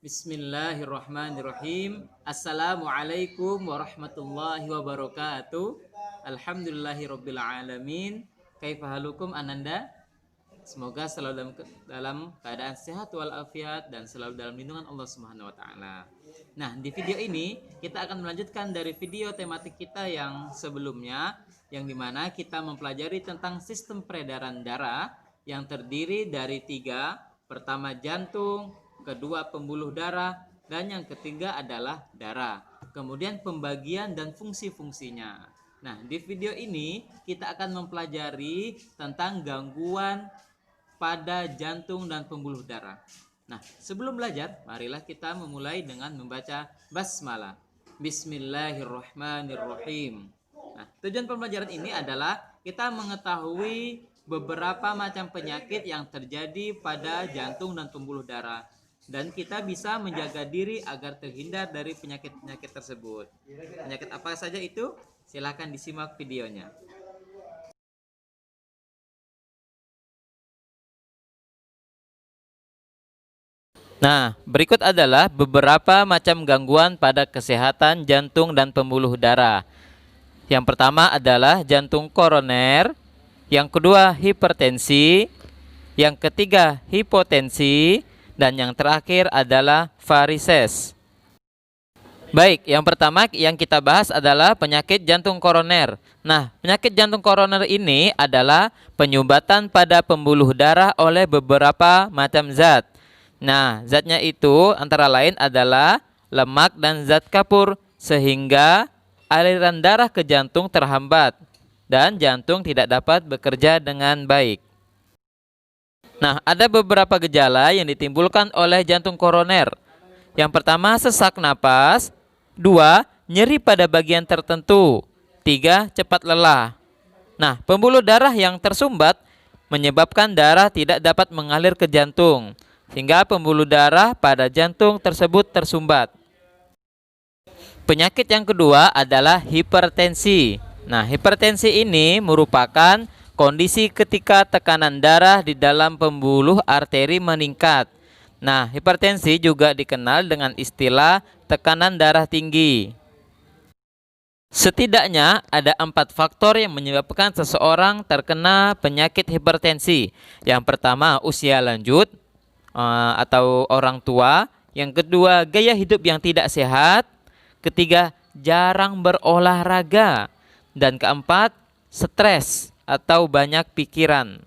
Bismillahirrahmanirrahim. Assalamualaikum warahmatullahi wabarakatuh. Alhamdulillahirabbil alamin. Kaifa halukum Ananda? Semoga selalu dalam keadaan sehat walafiat dan selalu dalam lindungan Allah Subhanahu wa taala. Nah, di video ini kita akan melanjutkan dari video tematik kita yang sebelumnya, yang dimana kita mempelajari tentang sistem peredaran darah yang terdiri dari tiga. Pertama jantung, kedua pembuluh darah, dan yang ketiga adalah darah. Kemudian pembagian dan fungsi-fungsinya. Nah, di video ini kita akan mempelajari tentang gangguan pada jantung dan pembuluh darah. Nah, sebelum belajar, marilah kita memulai dengan membaca basmalah. Bismillahirrahmanirrahim. Nah, tujuan pembelajaran ini adalah kita mengetahui beberapa macam penyakit yang terjadi pada jantung dan pembuluh darah, dan kita bisa menjaga diri agar terhindar dari penyakit-penyakit tersebut. Penyakit apa saja itu? Silahkan disimak videonya. Nah, berikut adalah beberapa macam gangguan pada kesehatan jantung dan pembuluh darah. Yang pertama adalah jantung koroner, yang kedua hipertensi, yang ketiga hipotensi, dan yang terakhir adalah varises. Baik, yang pertama yang kita bahas adalah penyakit jantung koroner. Nah, penyakit jantung koroner ini adalah penyumbatan pada pembuluh darah oleh beberapa macam zat. Nah, zatnya itu antara lain adalah lemak dan zat kapur, sehingga aliran darah ke jantung terhambat dan jantung tidak dapat bekerja dengan baik. Nah, ada beberapa gejala yang ditimbulkan oleh jantung koroner. Yang pertama, sesak napas. 2. Nyeri pada bagian tertentu. 3. Cepat lelah. Nah, pembuluh darah yang tersumbat menyebabkan darah tidak dapat mengalir ke jantung, sehingga pembuluh darah pada jantung tersebut tersumbat. Penyakit yang kedua adalah hipertensi. Nah, hipertensi ini merupakan kondisi ketika tekanan darah di dalam pembuluh arteri meningkat. Nah, hipertensi juga dikenal dengan istilah tekanan darah tinggi. Setidaknya ada 4 faktor yang menyebabkan seseorang terkena penyakit hipertensi. Yang pertama, usia lanjut atau orang tua. Yang kedua, gaya hidup yang tidak sehat. Ketiga, jarang berolahraga. Dan keempat, stres atau banyak pikiran.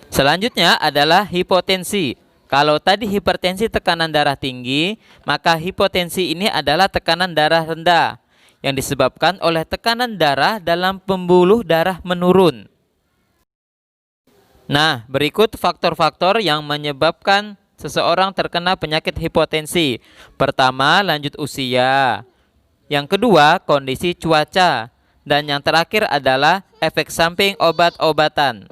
Selanjutnya adalah hipotensi. Kalau tadi hipertensi tekanan darah tinggi, maka hipotensi ini adalah tekanan darah rendah yang disebabkan oleh tekanan darah dalam pembuluh darah menurun. Nah, berikut faktor-faktor yang menyebabkan seseorang terkena penyakit hipotensi. Pertama, lanjut usia. Yang kedua, kondisi cuaca. Dan yang terakhir adalah efek samping obat-obatan.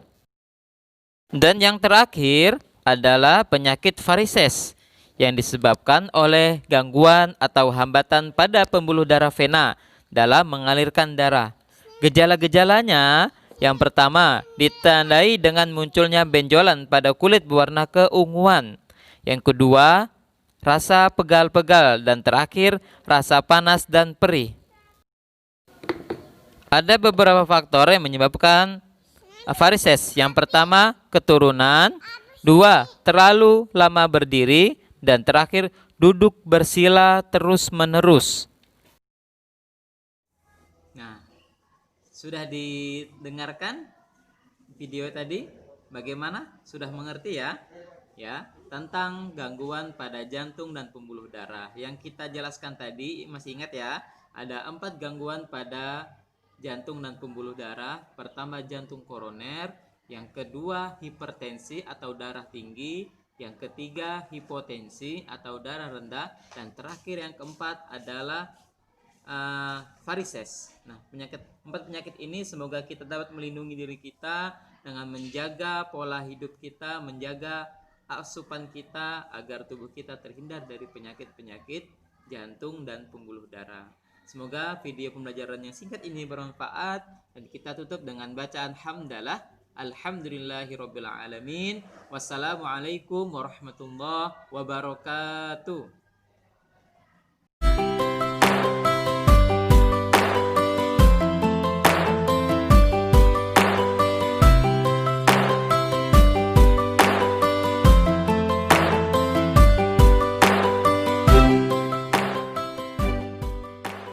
Dan yang terakhir adalah penyakit varises yang disebabkan oleh gangguan atau hambatan pada pembuluh darah vena dalam mengalirkan darah. Gejala-gejalanya, yang pertama ditandai dengan munculnya benjolan pada kulit berwarna keunguan. Yang kedua, rasa pegal-pegal, dan terakhir rasa panas dan perih. Ada beberapa faktor yang menyebabkan varises. Yang pertama, keturunan. 2. Terlalu lama berdiri. Dan terakhir, duduk bersila terus-menerus. Nah, sudah didengarkan video tadi? Bagaimana? Sudah mengerti ya? Ya, tentang gangguan pada jantung dan pembuluh darah. Yang kita jelaskan tadi, masih ingat ya? Ada 4 gangguan pada jantung dan pembuluh darah. Pertama, jantung koroner. Yang kedua, hipertensi atau darah tinggi. Yang ketiga, hipotensi atau darah rendah. Dan terakhir yang keempat adalah varises. Nah, 4 penyakit ini semoga kita dapat melindungi diri kita dengan menjaga pola hidup kita, menjaga asupan kita agar tubuh kita terhindar dari penyakit-penyakit jantung dan pembuluh darah. Semoga video pembelajaran yang singkat ini bermanfaat, dan kita tutup dengan bacaan hamdalah. Alhamdulillahirabbil alamin. Wassalamualaikum warahmatullahi wabarakatuh.